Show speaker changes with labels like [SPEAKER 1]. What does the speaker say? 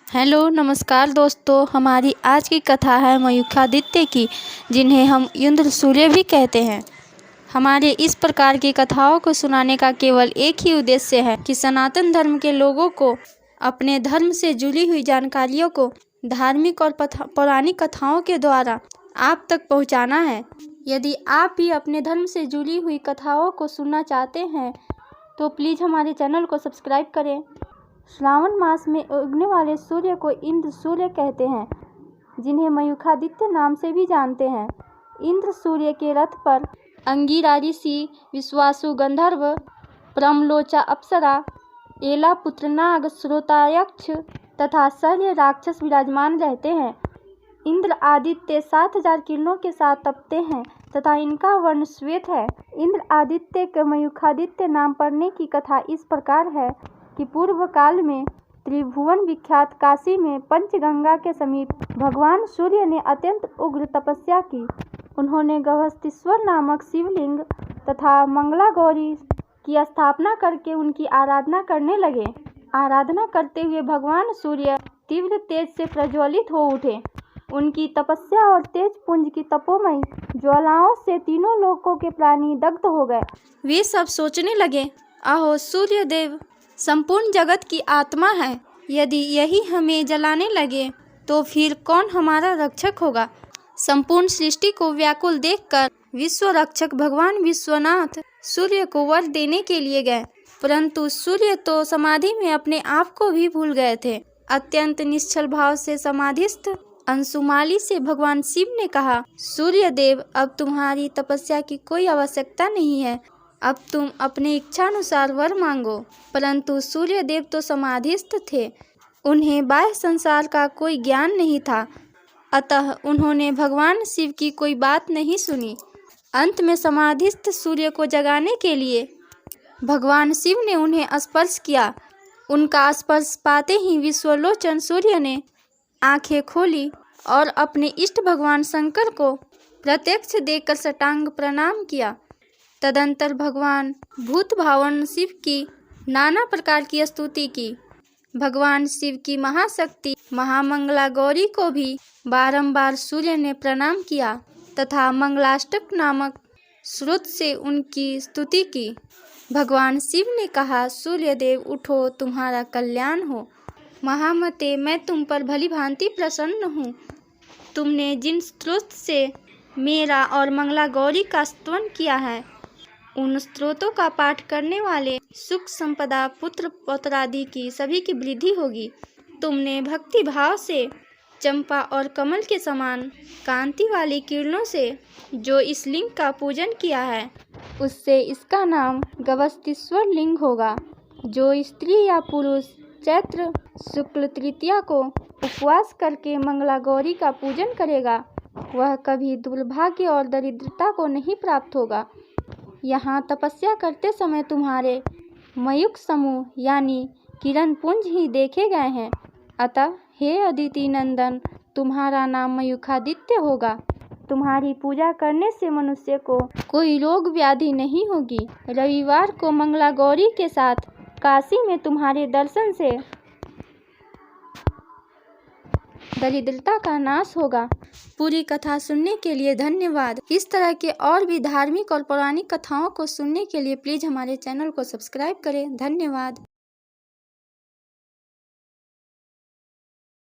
[SPEAKER 1] Hello नमस्कार दोस्तों, हमारी आज की कथा है मयूखादित्य की, जिन्हें हम इंद्र सूर्य भी कहते हैं। हमारे इस प्रकार की कथाओं को सुनाने का केवल एक ही उद्देश्य है कि सनातन धर्म के लोगों को अपने धर्म से जुड़ी हुई जानकारियों को धार्मिक और पौराणिक कथाओं के द्वारा आप तक पहुंचाना है। यदि आप भी अपने धर्म से जुड़ी हुई कथाओं को सुनना चाहते हैं तो प्लीज़ हमारे चैनल को सब्सक्राइब करें। श्रावण मास में उगने वाले सूर्य को इंद्र सूर्य कहते हैं, जिन्हें मयूखादित्य नाम से भी जानते हैं। इंद्र सूर्य के रथ पर अंगिरा ऋषि, विश्वासु गंधर्व, प्रमलोचा अप्सरा, एला पुत्र नाग, श्रोतायक्ष तथा शल्य राक्षस विराजमान रहते हैं। इंद्र आदित्य 7000 किरणों के साथ तपते हैं तथा इनका वर्ण श्वेत है। इंद्र आदित्य के मयूखादित्य नाम पड़ने की कथा इस प्रकार है कि पूर्व काल में त्रिभुवन विख्यात काशी में पंचगंगा के समीप भगवान सूर्य ने अत्यंत उग्र तपस्या की। उन्होंने गवस्तीश्वर नामक शिवलिंग तथा मंगला गौरी की स्थापना करके उनकी आराधना करने लगे। आराधना करते हुए भगवान सूर्य तीव्र तेज से प्रज्वलित हो उठे। उनकी तपस्या और तेज पुंज की तपोमयी ज्वालाओं से तीनों लोकों के प्राणी दग्ध हो गए। वे सब सोचने लगे, आहो सूर्य देव संपूर्ण जगत की आत्मा है, यदि यही हमें जलाने लगे तो फिर कौन हमारा रक्षक होगा। संपूर्ण सृष्टि को व्याकुल देखकर विश्व रक्षक भगवान विश्वनाथ सूर्य को वर देने के लिए गए, परंतु सूर्य तो समाधि में अपने आप को भी भूल गए थे। अत्यंत निश्चल भाव से समाधिस्थ अंशुमाली से भगवान शिव ने कहा, सूर्य देव अब तुम्हारी तपस्या की कोई आवश्यकता नहीं है, अब तुम अपने इच्छानुसार वर मांगो। परंतु सूर्य देव तो समाधिस्थ थे, उन्हें बाह्य संसार का कोई ज्ञान नहीं था, अतः उन्होंने भगवान शिव की कोई बात नहीं सुनी। अंत में समाधिस्थ सूर्य को जगाने के लिए भगवान शिव ने उन्हें स्पर्श किया। उनका स्पर्श पाते ही विश्वलोचन सूर्य ने आंखें खोली और अपने इष्ट भगवान शंकर को प्रत्यक्ष देखकर साष्टांग प्रणाम किया। तदंतर भगवान भूत भावन शिव की नाना प्रकार की स्तुति की। भगवान शिव की महाशक्ति महामंगला गौरी को भी बारंबार सूर्य ने प्रणाम किया तथा मंगलाष्टक नामक श्रुत से उनकी स्तुति की। भगवान शिव ने कहा, सूर्य देव उठो, तुम्हारा कल्याण हो। महामते, मैं तुम पर भली भांति प्रसन्न हूँ। तुमने जिन स्त्रोत से मेरा और मंगला गौरी का स्तवन किया है, उन स्त्रोतों का पाठ करने वाले सुख संपदा पुत्र पौत्रादि की सभी की वृद्धि होगी। तुमने भक्ति भाव से चंपा और कमल के समान कांति वाली किरणों से जो इस लिंग का पूजन किया है, उससे इसका नाम गवस्तीश्वर लिंग होगा। जो स्त्री या पुरुष चैत्र शुक्ल तृतीया को उपवास करके मंगला गौरी का पूजन करेगा, वह कभी दुर्भाग्य और दरिद्रता को नहीं प्राप्त होगा। यहाँ तपस्या करते समय तुम्हारे मयूख समूह यानी किरण पुंज ही देखे गए हैं, अतः हे अदिति नंदन, तुम्हारा नाम मयूखादित्य होगा। तुम्हारी पूजा करने से मनुष्य को कोई रोग व्याधि नहीं होगी। रविवार को मंगला गौरी के साथ काशी में तुम्हारे दर्शन से दरिद्रता का नाश होगा। पूरी कथा सुनने के लिए धन्यवाद। इस तरह के और भी धार्मिक और पौराणिक कथाओं को सुनने के लिए प्लीज़ हमारे चैनल को सब्सक्राइब करें। धन्यवाद।